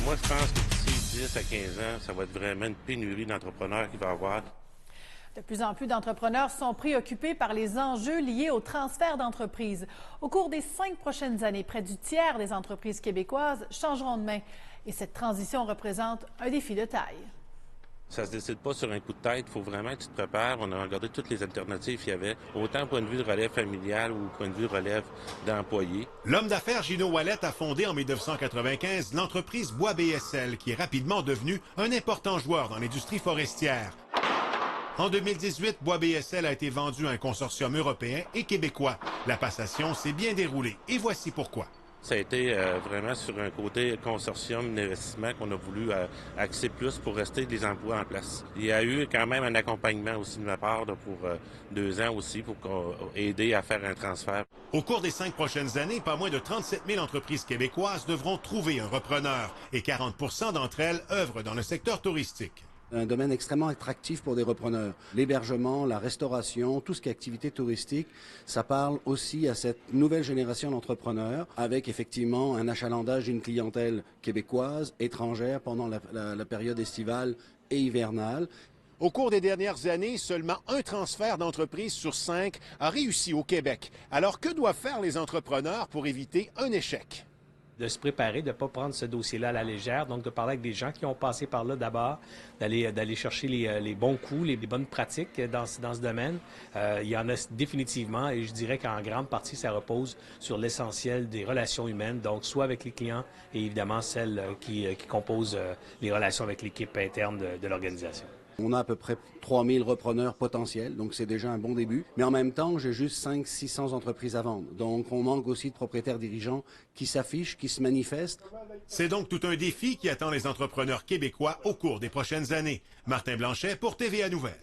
Moi, je pense que d'ici 10 à 15 ans, ça va être vraiment une pénurie d'entrepreneurs qu'il va y avoir. De plus en plus d'entrepreneurs sont préoccupés par les enjeux liés au transfert d'entreprises. Au cours des 5 prochaines années, près du tiers des entreprises québécoises changeront de main. Et cette transition représente un défi de taille. Ça se décide pas sur un coup de tête. Il faut vraiment que tu te prépares. On a regardé toutes les alternatives qu'il y avait, autant point de vue de relève familiale ou point de vue de relève d'employés. L'homme d'affaires Gino Wallet a fondé en 1995 l'entreprise Bois BSL, qui est rapidement devenue un important joueur dans l'industrie forestière. En 2018, Bois BSL a été vendu à un consortium européen et québécois. La passation s'est bien déroulée et voici pourquoi. Ça a été vraiment sur un côté consortium d'investissement qu'on a voulu axer plus pour rester des emplois en place. Il y a eu quand même un accompagnement aussi de ma part pour 2 ans aussi pour aider à faire un transfert. Au cours des 5 prochaines années, pas moins de 37 000 entreprises québécoises devront trouver un repreneur et 40 % d'entre elles œuvrent dans le secteur touristique. Un domaine extrêmement attractif pour des repreneurs. L'hébergement, la restauration, tout ce qui est activité touristique, ça parle aussi à cette nouvelle génération d'entrepreneurs avec effectivement un achalandage d'une clientèle québécoise, étrangère pendant la période estivale et hivernale. Au cours des dernières années, seulement un transfert d'entreprise sur 5 a réussi au Québec. Alors que doivent faire les entrepreneurs pour éviter un échec? De se préparer, de ne pas prendre ce dossier-là à la légère, donc de parler avec des gens qui ont passé par là d'abord, d'aller chercher les bons coups, les bonnes pratiques dans ce domaine. Il y en a définitivement et je dirais qu'en grande partie, ça repose sur l'essentiel des relations humaines, donc soit avec les clients et évidemment celles qui composent les relations avec l'équipe interne de l'organisation. On a à peu près 3000 repreneurs potentiels, donc c'est déjà un bon début. Mais en même temps, j'ai juste 500-600 entreprises à vendre. Donc on manque aussi de propriétaires dirigeants qui s'affichent, qui se manifestent. C'est donc tout un défi qui attend les entrepreneurs québécois au cours des prochaines années. Martin Blanchet pour TVA Nouvelles.